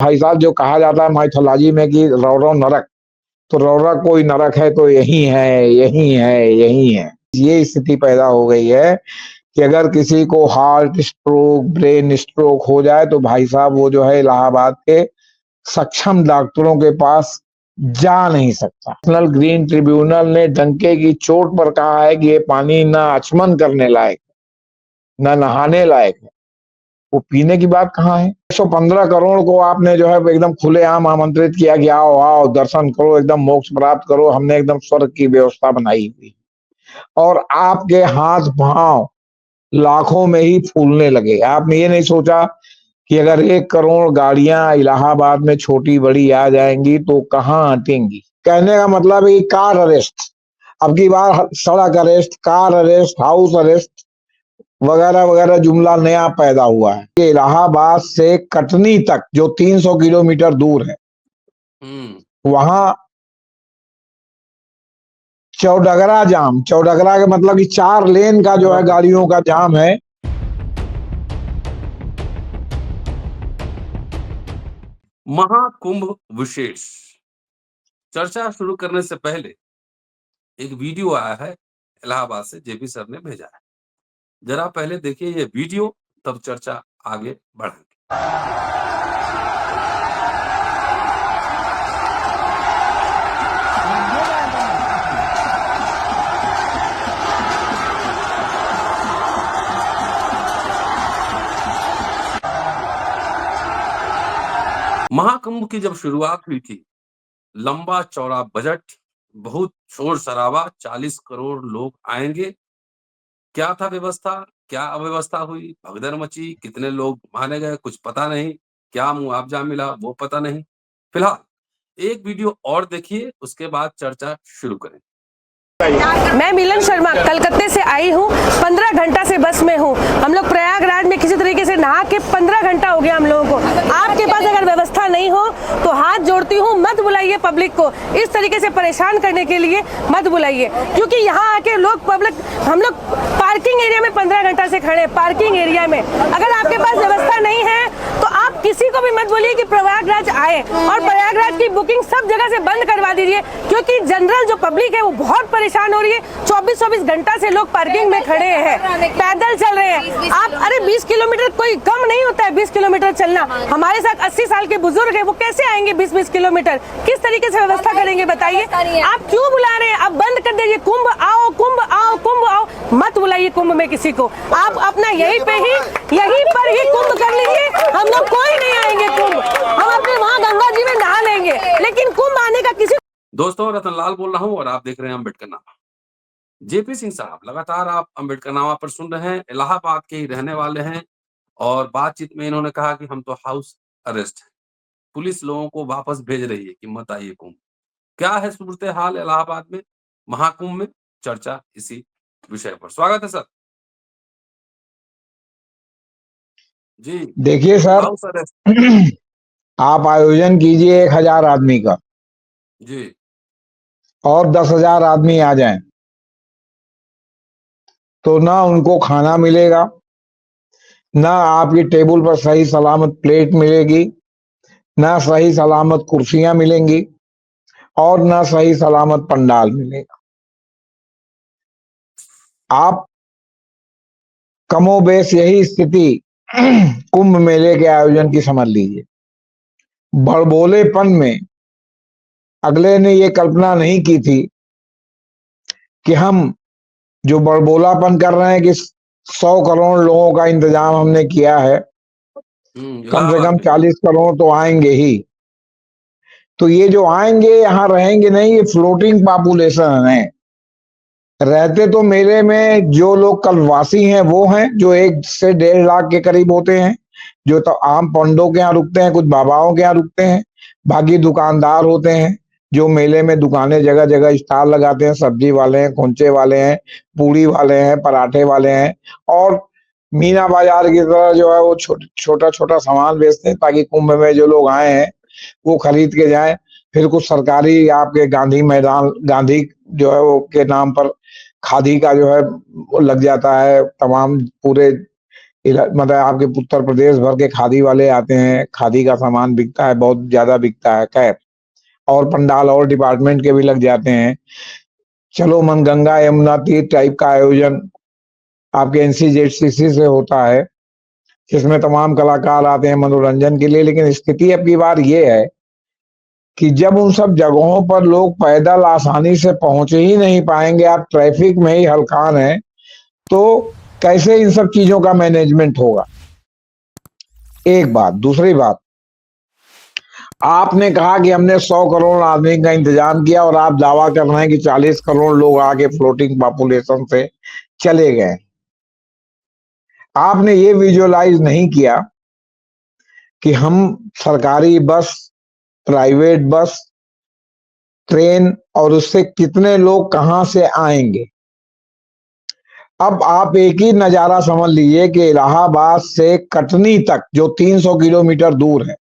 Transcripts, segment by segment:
भाई साहब जो कहा जाता है माइथोलॉजी में कि रौरव नरक, तो रौरव कोई नरक है तो यही है, यही है, यही है। ये स्थिति पैदा हो गई है कि अगर किसी को हार्ट स्ट्रोक, ब्रेन स्ट्रोक हो जाए तो भाई साहब वो जो है इलाहाबाद के सक्षम डॉक्टरों के पास जा नहीं सकता। नेशनल ग्रीन ट्रिब्यूनल ने डंके की चोट पर कहा है कि ये पानी ना आचमन करने लायक, ना नहाने लायक है, वो पीने की बात कहाँ है। 115 करोड़ को आपने जो है एकदम खुलेआम आमंत्रित किया कि आओ आओ दर्शन करो, एकदम मोक्ष प्राप्त करो, हमने एकदम स्वर्ग की व्यवस्था बनाई हुई, और आपके हाथ पांव लाखों में ही फूलने लगे। आपने ये नहीं सोचा कि अगर 1 करोड़ गाड़ियां इलाहाबाद में छोटी बड़ी आ जाएंगी तो कहाँ हटेंगी। कहने का मतलब है कार अरेस्ट, अब की बार सड़क arrest, car arrest, house arrest वगैरह वगैरह जुमला नया पैदा हुआ है। इलाहाबाद से कटनी तक जो 300 किलोमीटर दूर है, वहां चौडगरा जाम, चौडगरा का मतलब कि 4 लेन का जो है गाड़ियों का जाम है। महाकुंभ विशेष चर्चा शुरू करने से पहले एक वीडियो आया है इलाहाबाद से, जेपी सर ने भेजा है। जरा पहले देखिए ये वीडियो, तब चर्चा आगे बढ़ेगी। महाकुंभ की जब शुरुआत हुई थी, लंबा चौड़ा बजट, बहुत शोर शराबा, 40 करोड़ लोग आएंगे। क्या था व्यवस्था, क्या अव्यवस्था हुई, भगदड़ मची, कितने लोग मारे गए कुछ पता नहीं, क्या मुआवजा मिला वो पता नहीं। फिलहाल एक वीडियो और देखिए, उसके बाद चर्चा शुरू करें। मैं मिलन शर्मा कलकत्ते से आई हूँ, 15 घंटा से बस में हूँ। हम लोग प्रयागराज में किसी तरीके से नहा के 15 घंटा हो गया हम लोगों को। आपके पास अगर व्यवस्था नहीं हो तो हाथ जोड़ती हूँ, मत बुलाइए पब्लिक को, इस तरीके से परेशान करने के लिए मत बुलाइए, क्योंकि यहाँ आके लोग पब्लिक, हम लोग पार्किंग एरिया में 15 घंटा से खड़े, पार्किंग एरिया में। अगर आपके पास व्यवस्था नहीं है तो आप किसी को भी मत बोलिए कि प्रयागराज आए, और प्रयागराज की बुकिंग सब जगह से बंद करवा दीजिए, क्योंकि जनरल जो पब्लिक है वो बहुत परेशान हो रही है। 24-24 घंटा से लोग पार्किंग में खड़े हैं, पैदल चल रहे हैं। आप अरे 20 किलोमीटर कोई कम नहीं होता है, 20 किलोमीटर चलना। हमारे साथ 80 साल के बुजुर्ग है, वो कैसे आएंगे 20-20 किलोमीटर? किस तरीके से व्यवस्था करेंगे बताइए? आप क्यों बुला रहे हैं? आप बंद कर दीजिए, कुंभ आओ, कुंभ आओ, कुंभ आओ, मत बुलाइए कुंभ में किसी को। आप अपना यहीं पे ही, यहीं पर ही कुंभ कर लीजिए, हम लोग कोई नहीं आएंगे कुंभ, हम अपने वहाँ गंगा जी में नहा लेंगे, लेकिन कुंभ आने का किसी। दोस्तों, रतनलाल बोल रहा हूँ और आप देख रहे हैं अम्बेडकरनामा। जेपी सिंह साहब, लगातार आप अम्बेडकरनामा पर सुन रहे हैं, इलाहाबाद के ही रहने वाले हैं, और बातचीत में इन्होंने कहा कि हम तो हाउस अरेस्ट है, पुलिस लोगों को वापस भेज रही है कि मत आइए कुंभ। क्या है सूरत हाल इलाहाबाद में, महाकुंभ में? चर्चा इसी विषय पर। स्वागत है सर जी। देखिए सर, हाउस अरेस्ट आप आयोजन कीजिए 1000 आदमी का जी, और 10,000 आदमी आ जाएं, तो ना उनको खाना मिलेगा, ना आपकी टेबल पर सही सलामत प्लेट मिलेगी, ना सही सलामत कुर्सियां मिलेंगी, और ना सही सलामत पंडाल मिलेगा। आप कमोबेश यही स्थिति कुंभ मेले के आयोजन की समझ लीजिए। बड़बोलेपन में अगले ने ये कल्पना नहीं की थी कि हम जो बड़बोलापन कर रहे हैं कि 100 करोड़ लोगों का इंतजाम हमने किया है, कम से कम 40 करोड़ तो आएंगे ही। तो ये जो आएंगे यहाँ रहेंगे नहीं, ये फ्लोटिंग पॉपुलेशन है। रहते तो मेले में जो लोग कल्पवासी हैं वो हैं, जो 1 से 1.5 लाख के करीब होते हैं, जो तो आम पंडों के यहाँ रुकते हैं, कुछ बाबाओं के यहाँ रुकते हैं। बाकी दुकानदार होते हैं जो मेले में दुकानें जगह जगह स्टॉल लगाते हैं, सब्जी वाले हैं, खोंचे वाले हैं, पूड़ी वाले हैं, पराठे वाले हैं, और मीना बाजार की तरह जो है वो छोटा छोटा सामान बेचते हैं, ताकि कुंभ में जो लोग आए हैं वो खरीद के जाएं। फिर कुछ सरकारी आपके गांधी मैदान, गांधी जो है वो के नाम पर खादी का जो है वो लग जाता है, तमाम पूरे मतलब आपके उत्तर प्रदेश भर के खादी वाले आते हैं, खादी का सामान बिकता है, बहुत ज्यादा बिकता है। खैर, और पंडाल और डिपार्टमेंट के भी लग जाते हैं। चलो मन गंगा यमुना तीर्थ टाइप का आयोजन आपके एनसीजेडसीसी से होता है, जिसमें तमाम कलाकार आते हैं मनोरंजन के लिए। लेकिन स्थिति अब की बार ये है कि जब उन सब जगहों पर लोग पैदल आसानी से पहुंच ही नहीं पाएंगे, आप ट्रैफिक में ही हलकान हैं, तो कैसे इन सब चीजों का मैनेजमेंट होगा? एक बात। दूसरी बात, आपने कहा कि हमने 100 करोड़ आदमी का इंतजाम किया और आप दावा कर रहे हैं कि 40 करोड़ लोग आके फ्लोटिंग पॉपुलेशन से चले गए। आपने ये विजुअलाइज नहीं किया कि हम सरकारी बस, प्राइवेट बस, ट्रेन और उससे कितने लोग कहां से आएंगे। अब आप एक ही नजारा समझ लीजिए कि इलाहाबाद से कटनी तक जो 300 किलोमीटर दूर है,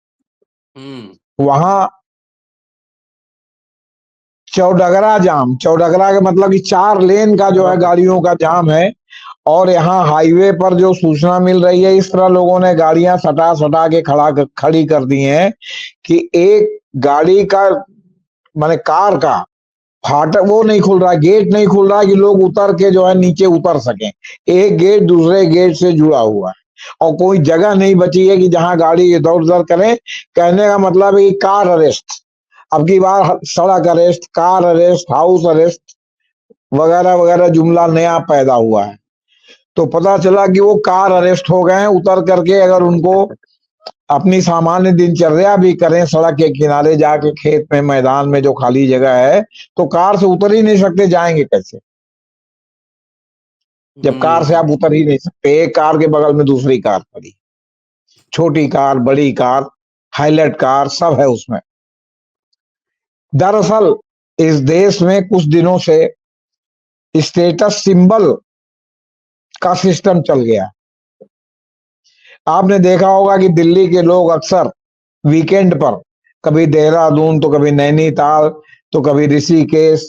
वहां चौडगरा जाम, चौडगरा का मतलब कि 4 लेन का जो है गाड़ियों का जाम है। और यहाँ हाईवे पर जो सूचना मिल रही है, इस तरह लोगों ने गाड़ियां सटा सटा के खड़ी कर दी हैं कि एक गाड़ी का माने कार का फाटक वो नहीं खुल रहा, गेट नहीं खुल रहा कि लोग उतर के जो है नीचे उतर सकें। एक गेट दूसरे गेट से जुड़ा हुआ है और कोई जगह नहीं बची है कि जहां गाड़ी इधर उधर करें। कहने का मतलब है कि कार अरेस्ट, अब की बार सड़क arrest, car arrest, house arrest वगैरह वगैरह जुमला नया पैदा हुआ है। तो पता चला कि वो कार अरेस्ट हो गए हैं। उतर करके अगर उनको अपनी सामान्य दिनचर्या भी करें, सड़क के किनारे जाके खेत में, मैदान में जो खाली जगह है, तो कार से उतर ही नहीं सकते, जाएंगे कैसे? जब कार से आप उतर ही नहीं सकते। एक कार के बगल में दूसरी कार खड़ी, छोटी कार, बड़ी कार, हाईलाइट कार, सब है उसमें। दरअसल इस देश में कुछ दिनों से स्टेटस सिंबल का सिस्टम चल गया। आपने देखा होगा कि दिल्ली के लोग अक्सर वीकेंड पर कभी देहरादून, तो कभी नैनीताल, तो कभी ऋषिकेश,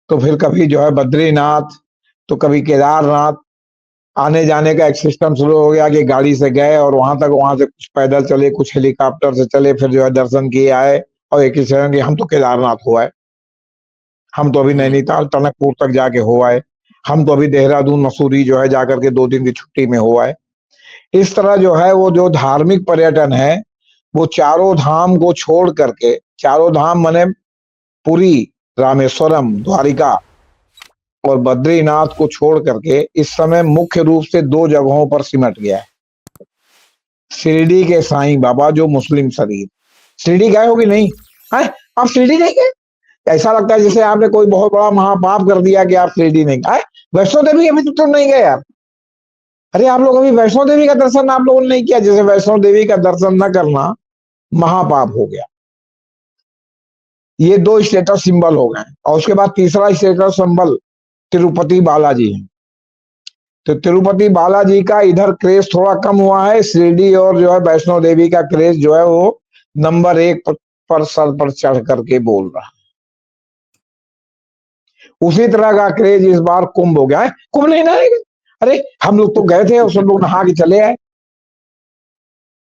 तो फिर कभी जो है बद्रीनाथ, तो कभी केदारनाथ आने जाने का एक सिस्टम शुरू हो गया कि गाड़ी से गए और वहां तक, वहां से कुछ पैदल चले, कुछ हेलीकॉप्टर से चले, फिर जो है दर्शन किए आए और एक ही शहर कि हम तो केदारनाथ हो आए, हम तो अभी नैनीताल टनकपुर तक जाके हो आए, हम तो अभी देहरादून मसूरी जो है जाकर के 2 दिन की छुट्टी में हो आए। इस तरह जो है वो जो धार्मिक पर्यटन है वो चारों धाम को छोड़ करके, चारों धाम माने पुरी, रामेश्वरम, द्वारिका और बद्रीनाथ को छोड़ करके इस समय मुख्य रूप से 2 जगहों पर सिमट गया है। शिरडी के साईं बाबा जो मुस्लिम शरीफ, शिरडी गए हो कि नहीं? है आप शिरडी नहीं गए? ऐसा लगता है जैसे आपने कोई बहुत बड़ा महापाप कर दिया कि आप शिरडी नहीं गए। वैष्णो देवी अभी तो नहीं गए आप? अरे आप लोग अभी वैष्णो देवी का दर्शन आप लोगों ने नहीं किया। जैसे वैष्णो देवी का दर्शन न करना महापाप हो गया। ये 2 स्टेटस सिंबल हो गए। और उसके बाद तीसरा स्टेटस सिंबल तिरुपति बालाजी है। तो तिरुपति बालाजी का इधर क्रेज थोड़ा कम हुआ है। शिरडी और जो है वैष्णो देवी का क्रेज जो है वो नंबर 1 पर सर पर चढ़ करके बोल रहा है। उसी तरह का क्रेज इस बार कुंभ हो गया है। कुंभ नहीं ना? अरे हम लोग तो गए थे और सब लोग नहा के चले आए।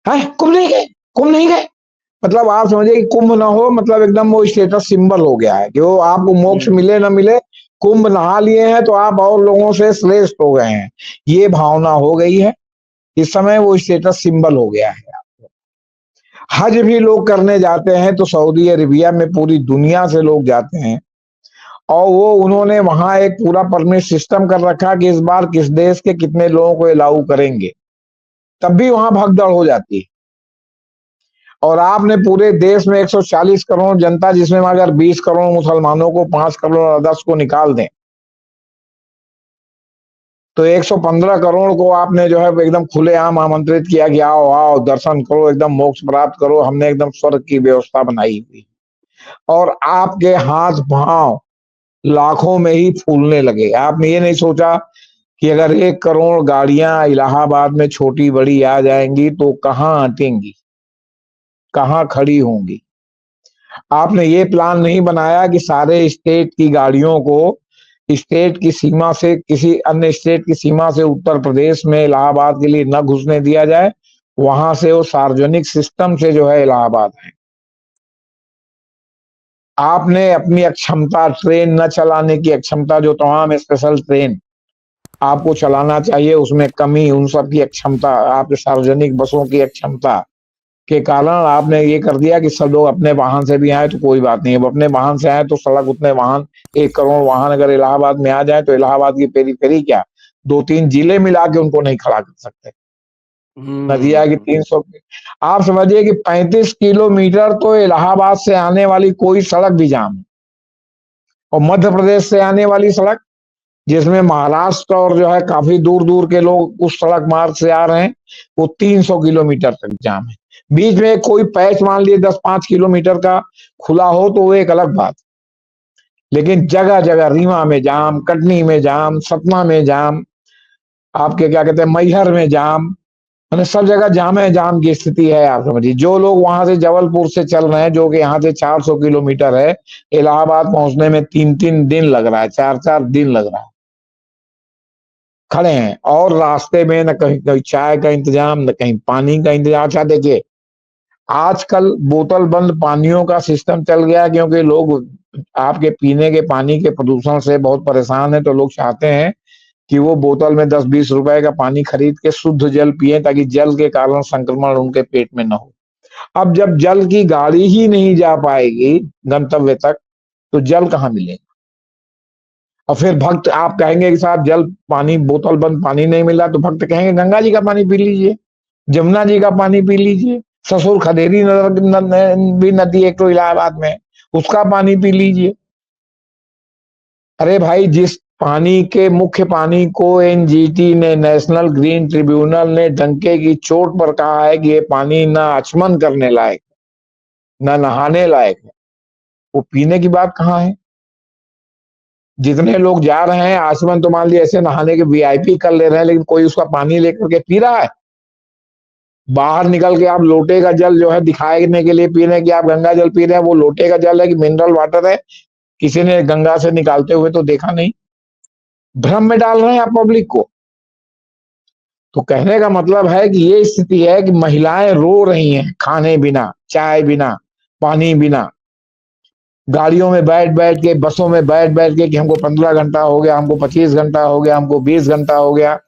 कुंभ नहीं गए? कुंभ नहीं गए मतलब आप समझिए कि कुंभ ना हो मतलब एकदम वो स्टेटस सिंबल हो गया है कि वो आपको मोक्ष मिले ना मिले, कुंभ नहा लिए हैं तो आप और लोगों से श्रेष्ठ हो गए हैं, ये भावना हो गई है। इस समय वो स्टेटस सिंबल हो गया है। हज भी लोग करने जाते हैं तो सऊदी अरेबिया में पूरी दुनिया से लोग जाते हैं और वो उन्होंने वहां एक पूरा परमिट सिस्टम कर रखा कि इस बार किस देश के कितने लोगों को अलाउ करेंगे, तब भी वहां भगदड़ हो जाती है। और आपने पूरे देश में 140 करोड़ जनता, जिसमें अगर 20 करोड़ मुसलमानों को, 5 करोड़ अदर्स को निकाल दें तो 115 करोड़ को आपने जो है एकदम खुलेआम आमंत्रित किया कि आओ आओ दर्शन करो, एकदम मोक्ष प्राप्त करो। हमने एकदम स्वर्ग की व्यवस्था बनाई हुई और आपके हाथ पांव लाखों में ही फूलने लगे। आपने ये नहीं सोचा कि अगर 1 करोड़ गाड़ियां इलाहाबाद में छोटी बड़ी आ जाएंगी तो कहां अटेंगी, कहां खड़ी होंगी। आपने ये प्लान नहीं बनाया कि सारे स्टेट की गाड़ियों को स्टेट की सीमा से, किसी अन्य स्टेट की सीमा से उत्तर प्रदेश में इलाहाबाद के लिए न घुसने दिया जाए, वहां से वो सार्वजनिक सिस्टम से जो है इलाहाबाद है। आपने अपनी अक्षमता, ट्रेन न चलाने की अक्षमता, जो तमाम स्पेशल ट्रेन आपको चलाना चाहिए उसमें कमी, उन सब की अक्षमता, आपके सार्वजनिक बसों की अक्षमता के कारण आपने ये कर दिया कि सब लोग अपने वाहन से भी आए तो कोई बात नहीं, अब अपने वाहन से आए तो सड़क उतने वाहन, 1 करोड़ वाहन अगर इलाहाबाद में आ जाए तो इलाहाबाद की पेरी क्या 2-3 जिले मिला के उनको नहीं खड़ा कर सकते। नदिया की 300, आप समझिए कि 35 किलोमीटर तो इलाहाबाद से आने वाली कोई सड़क भी जाम है, और मध्य प्रदेश से आने वाली सड़क, जिसमें महाराष्ट्र और जो है काफी दूर दूर के लोग उस सड़क मार्ग से आ रहे हैं, वो 300 किलोमीटर तक जाम है। बीच में कोई पैच मान लिए 10-5 किलोमीटर का खुला हो तो वो एक अलग बात, लेकिन जगह जगह रीवा में जाम, कटनी में जाम, सतना में जाम, आपके क्या कहते हैं मैहर में जाम, मैंने सब जगह जाम है, जाम की स्थिति है। आप समझिए जो लोग वहां से जबलपुर से चल रहे हैं, जो कि यहाँ से 400 किलोमीटर है, इलाहाबाद पहुंचने में 3-3 दिन लग रहा है, 4-4 दिन लग रहा है, खड़े हैं, और रास्ते में न कहीं कहीं चाय का इंतजाम, न कहीं पानी का इंतजाम। अच्छा देखिए, आजकल बोतल बंद पानियों का सिस्टम चल गया, क्योंकि लोग आपके पीने के पानी के प्रदूषण से बहुत परेशान है, तो लोग चाहते हैं कि वो बोतल में 10-20 रुपए का पानी खरीद के शुद्ध जल पिए, ताकि जल के कारण संक्रमण उनके पेट में न हो। अब जब जल की गाड़ी ही नहीं जा पाएगी गंतव्य तक, तो जल कहाँ मिलेगा? और फिर भक्त आप कहेंगे कि साहब जल पानी बोतल बंद पानी नहीं मिला, तो भक्त कहेंगे गंगा जी का पानी पी लीजिए, जमुना जी का पानी पी लीजिए, ससुर खदेरी भी नदी एक तो इलाहाबाद में, उसका पानी पी लीजिए। अरे भाई, जिस पानी के मुख्य पानी को एनजीटी ने, नेशनल ग्रीन ट्रिब्यूनल ने डंके की चोट पर कहा है कि ये पानी ना आचमन करने लायक, ना नहाने लायक है, वो पीने की बात कहाँ है? जितने लोग जा रहे हैं आचमन तो मान लिया ऐसे नहाने के वीआईपी कर ले रहे हैं, लेकिन कोई उसका पानी लेकर के पी रहा है? बाहर निकल के आप लोटे का जल जो है दिखाने के लिए पी रहे हैं कि आप गंगा जल पी रहे हैं, वो लोटे का जल है कि मिनरल वाटर है, किसी ने गंगा से निकालते हुए तो देखा नहीं। भ्रम में डाल रहे हैं आप पब्लिक को। तो कहने का मतलब है कि ये स्थिति है कि महिलाएं रो रही हैं, खाने बिना, चाय बिना, पानी बिना, गाड़ियों में बैठ बैठ के, बसों में बैठ बैठ के कि हमको 15 घंटा हो गया, हमको 25 घंटा हो गया, हमको 20 घंटा हो गया,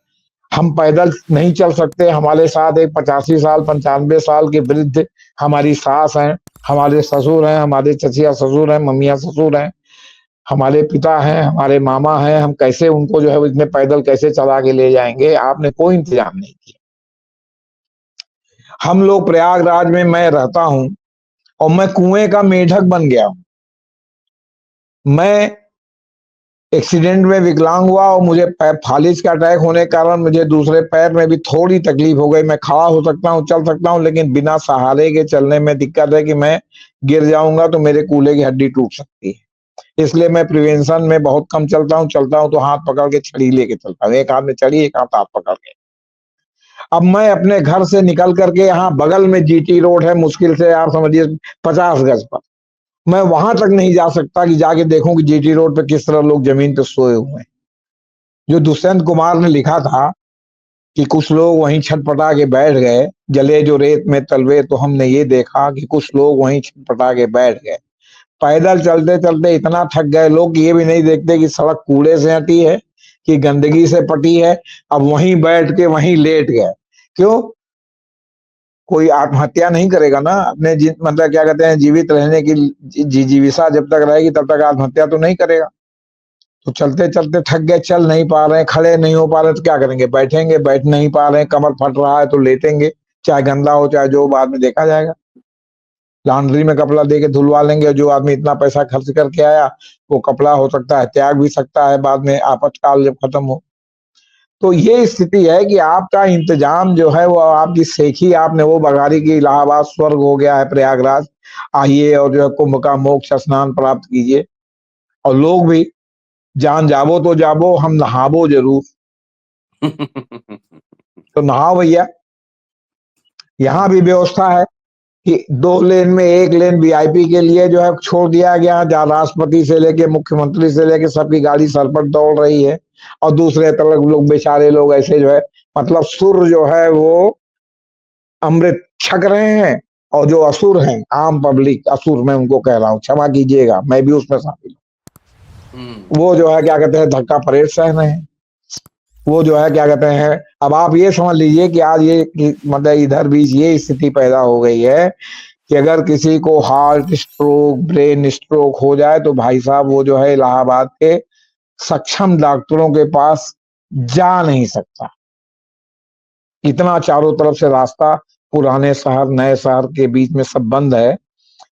हम पैदल नहीं चल सकते। हमारे साथ एक 85 साल 95 साल के वृद्ध हमारी सास हैं, हमारे ससुर हैं, हमारे चचिया ससुर हैं, मम्मिया ससुर हैं, हमारे पिता हैं, हमारे मामा हैं, हम कैसे उनको जो है इतने पैदल कैसे चला के ले जाएंगे? आपने कोई इंतजाम नहीं किया। हम लोग प्रयागराज में, मैं रहता हूं और मैं कुएं का मेढक बन गया हूं। मैं एक्सीडेंट में विकलांग हुआ और मुझे फालिज का अटैक होने के कारण मुझे दूसरे पैर में भी थोड़ी तकलीफ हो गई। मैं खड़ा हो सकता हूँ, चल सकता हूँ, लेकिन बिना सहारे के चलने में दिक्कत है कि मैं गिर जाऊंगा तो मेरे कूल्हे की हड्डी टूट सकती है। इसलिए मैं प्रिवेंशन में बहुत कम चलता हूँ तो हाथ पकड़ के छड़ी लेके चलता हूँ, एक हाथ में छड़ी, एक हाथ पकड़ के। अब मैं अपने घर से निकल करके, यहाँ बगल में जीटी रोड है, मुश्किल से आप समझिए 50 गज पर, मैं वहां तक नहीं जा सकता कि जाके देखूं कि जीटी रोड पे किस तरह लोग जमीन पे सोए हुए हैं। जो दुष्यंत कुमार ने लिखा था कि कुछ लोग वहीं छटपटा के बैठ गए, जले जो रेत में तलवे, तो हमने ये देखा कि कुछ लोग वहीं छटपटा के बैठ गए। पैदल चलते चलते इतना थक गए लोग कि ये भी नहीं देखते कि सड़क कूड़े से हटी है कि गंदगी से पटी है। अब वहीं बैठ के वहीं लेट गए। क्यों? कोई आत्महत्या नहीं करेगा ना, अपने मतलब क्या कहते हैं, जीवित रहने की जीविका जब तक रहेगी तब तक आत्महत्या तो नहीं करेगा। तो चलते चलते थक गए, चल नहीं पा रहे, खड़े नहीं हो पा रहे, तो क्या करेंगे? बैठेंगे, बैठ नहीं पा रहे, कमर फट रहा है तो लेटेंगे, चाहे गंदा हो चाहे जो, बाद में देखा जाएगा। लॉन्ड्री में कपड़ा दे के धुलवा लेंगे। जो आदमी इतना पैसा खर्च करके आया वो कपड़ा हो सकता है त्याग भी सकता है बाद में, आपातकाल जब खत्म हो। तो ये स्थिति है कि आपका इंतजाम जो है वो, आपकी सेखी आपने वो बघारी की, इलाहाबाद स्वर्ग हो गया है प्रयागराज, आइए और जो है कुंभ का मोक्ष स्नान प्राप्त कीजिए। और लोग भी, जान जाबो तो जाबो, हम नहाबो जरूर। तो नहाओ भैया, यहाँ भी व्यवस्था है। कि 2 लेन में 1 लेन वीआईपी के लिए जो है छोड़ दिया गया, जहाँ राष्ट्रपति से लेके मुख्यमंत्री से लेके सबकी गाड़ी सर पर दौड़ रही है, और दूसरे तरफ लोग बेचारे लोग ऐसे जो है मतलब सुर जो है वो अमृत छक रहे हैं, और जो असुर हैं आम पब्लिक, असुर मैं उनको कह रहा हूँ, क्षमा कीजिएगा मैं भी उसमें शामिल हूँ, वो जो है क्या कहते हैं धक्का परेड सह रहे हैं। वो जो है क्या कहते हैं, अब आप ये समझ लीजिए कि आज ये मतलब इधर बीच ये स्थिति पैदा हो गई है कि अगर किसी को हार्ट स्ट्रोक, ब्रेन स्ट्रोक हो जाए तो भाई साहब वो जो है इलाहाबाद के सक्षम डॉक्टरों के पास जा नहीं सकता। इतना चारों तरफ से रास्ता पुराने शहर नए शहर के बीच में सब बंद है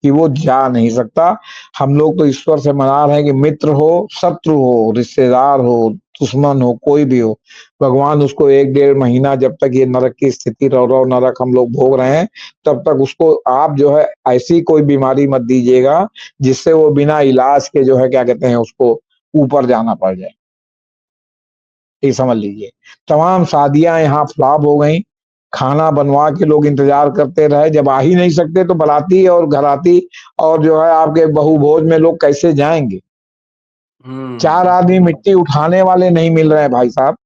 कि वो जा नहीं सकता। हम लोग तो ईश्वर से मना रहे हैं कि मित्र हो, शत्रु हो, रिश्तेदार हो, दुश्मन हो, कोई भी हो, भगवान उसको 1-1.5 महीना जब तक ये नरक की स्थिति रौ नरक हम लोग भोग रहे हैं, तब तक उसको आप जो है ऐसी कोई बीमारी मत दीजिएगा जिससे वो बिना इलाज के जो है क्या कहते हैं उसको ऊपर जाना पड़ जाए। ये समझ लीजिए। तमाम शादियां यहाँ फ्लॉप हो गई, खाना बनवा के लोग इंतजार करते रहे, जब आ ही नहीं सकते तो बाराती और घराती और जो है आपके बहु भोज में लोग कैसे जाएंगे। 4 आदमी मिट्टी उठाने वाले नहीं मिल रहे हैं भाई साहब,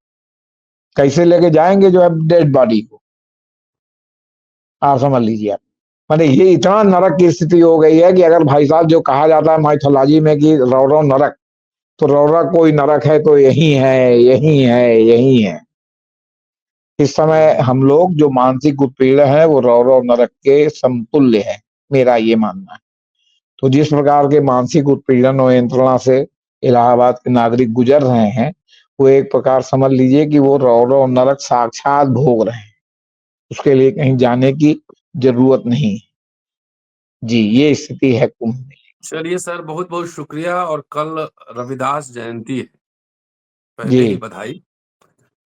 कैसे लेके जाएंगे जो है डेड बॉडी को, आप समझ लीजिए। आप माने ये इतना नरक की स्थिति हो गई है कि अगर भाई साहब जो कहा जाता है माइथोलॉजी में कि रौरव नरक, तो रौरा कोई नरक है तो यही है, यही है, यही है। इस समय हम लोग जो मानसिक उत्पीड़न है वो रौरव नरक के समतुल्य है, मेरा ये मानना है। तो जिस प्रकार के मानसिक उत्पीड़न और यंत्रणा से इलाहाबाद के नागरिक गुजर रहे हैं, वो एक प्रकार समझ लीजिए कि वो रौरव नरक साक्षात भोग रहे हैं, उसके लिए कहीं जाने की जरूरत नहीं। जी ये स्थिति है कुंभ में। चलिए सर, बहुत बहुत शुक्रिया। और कल रविदास जयंती है, पहले जी ही बधाई।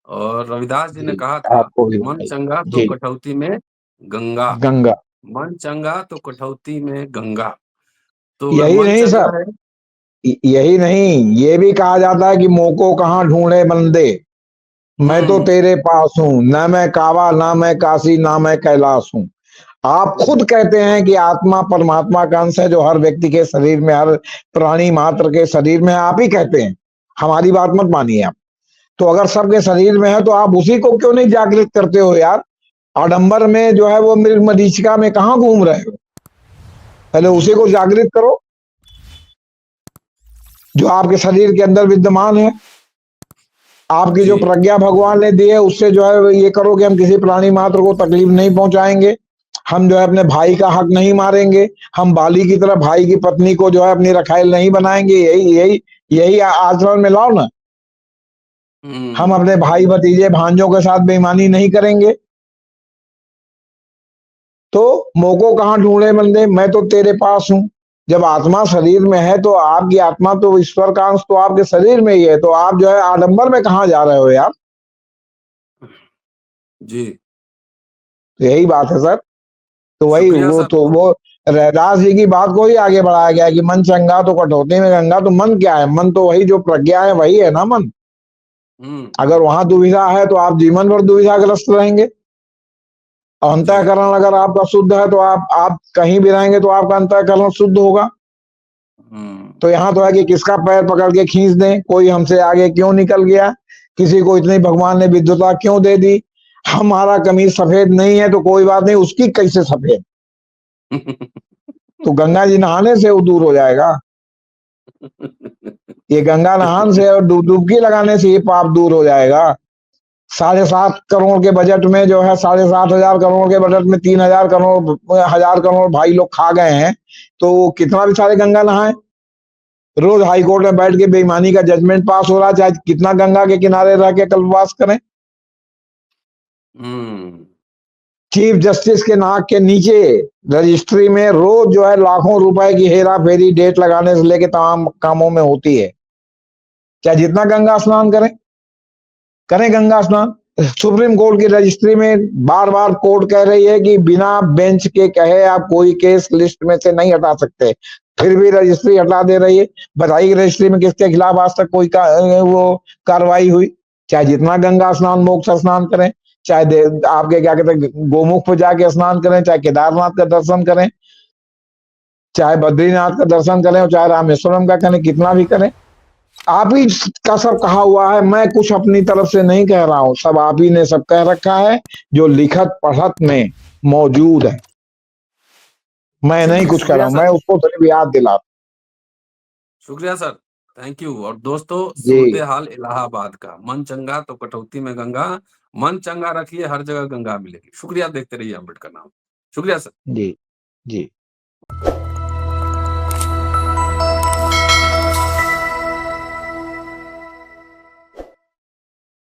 और रविदास जी ने जी कहा था, आपको भी मन बधाई। चंगा तो जी कटौती में गंगा, गंगा, मन चंगा तो कटौती में गंगा। तो अगर यही मन नहीं चंगा सर, है, यही नहीं, ये भी कहा जाता है कि मोको कहाँ ढूंढे बंदे, मैं तो तेरे पास हूं, ना मैं काबा, ना मैं काशी, ना मैं कैलाश हूं। आप खुद कहते हैं कि आत्मा परमात्मा का अंश है जो हर व्यक्ति के शरीर में, हर प्राणी मात्र के शरीर में, आप ही कहते हैं, हमारी बात मत मानिए आप। तो अगर सबके शरीर में है तो आप उसी को क्यों नहीं जागृत करते हो यार। आडंबर में जो है वो मृग मरीचिका में कहां घूम रहे हो, पहले उसी को जागृत करो जो आपके शरीर के अंदर विद्यमान है। आपकी जो प्रज्ञा भगवान ने दी है उससे जो है ये करो कि हम किसी प्राणी मात्र को तकलीफ नहीं पहुंचाएंगे, हम जो है अपने भाई का हक नहीं मारेंगे, हम बाली की तरह भाई की पत्नी को जो है अपनी रखाइल नहीं बनाएंगे। यही यही यही आचरण में लाओ ना। हम अपने भाई भतीजे भांजों के साथ बेईमानी नहीं करेंगे। तो मोको कहाँ ढूंढे बंदे, मैं तो तेरे पास हूं। जब आत्मा शरीर में है तो आपकी आत्मा तो ईश्वर का अंश तो आपके शरीर में ही है, तो आप जो है आडंबर में कहाँ जा रहे हो यार। जी यही बात है सर। तो वही वो रैदास जी की बात को ही आगे बढ़ाया गया कि मन चंगा तो कटौती में गंगा। तो मन क्या है, मन तो वही जो प्रज्ञा है वही है ना मन। अगर वहां दुविधा है तो आप जीवन भर दुविधाग्रस्त रहेंगे। अंतःकरण अगर आपका शुद्ध है तो आप कहीं भी रहेंगे तो आपका अंतःकरण शुद्ध होगा। तो यहाँ तो है कि किसका पैर पकड़ के खींच दें, कोई हमसे आगे क्यों निकल गया, किसी को इतनी भगवान ने विद्वता क्यों दे दी। हमारा कमीज सफेद नहीं है तो कोई बात नहीं, उसकी कैसे सफेद। तो गंगा जी नहाने से वो दूर हो जाएगा। ये गंगा नहान से और डुबकी लगाने से ये पाप दूर हो जाएगा। 7.5 करोड़ के बजट में जो है 7,500 करोड़ के बजट में 3,000 करोड़ भाई लोग खा गए हैं। तो कितना बेचारे गंगा नहाए। रोज हाई कोर्ट में बैठ के बेईमानी का जजमेंट पास हो रहा है, चाहे कितना गंगा के किनारे रह के कल्पवास करें। चीफ जस्टिस के नाक के नीचे रजिस्ट्री में रोज जो है लाखों रुपए की हेरा फेरी डेट लगाने से लेके तमाम कामों में होती है। क्या जितना गंगा स्नान करें गंगा स्नान। सुप्रीम कोर्ट की रजिस्ट्री में बार बार कोर्ट कह रही है कि बिना बेंच के कहे आप कोई केस लिस्ट में से नहीं हटा सकते, फिर भी रजिस्ट्री हटा दे रही है। बताइए रजिस्ट्री में किसके खिलाफ आज तक कोई वो कार्रवाई हुई। चाहे जितना गंगा स्नान मोक्ष स्नान करें, चाहे आपके क्या कहते हैं गोमुख पे जाके स्नान करें, चाहे केदारनाथ का दर्शन करें, चाहे बद्रीनाथ का दर्शन करें और चाहे रामेश्वरम का करें, कितना भी करें, आप ही का सब कहा हुआ है। मैं कुछ अपनी तरफ से नहीं कह रहा हूं, सब आप ही ने सब कह रखा है जो लिखत पढ़त में मौजूद है। मैं नहीं कुछ कह रहा शुक्रिया हूं, सर, मैं उसको सिर्फ याद दिला। शुक्रिया सर, थैंक यू। और दोस्तों, जी सूरत हाल इलाहाबाद का, मन चंगा तो कटौती में गंगा, मन चंगा रखिए हर जगह गंगा मिलेगी। शुक्रिया, देखते रहिए अम्बेडकर नाम। शुक्रिया सर। जी जी।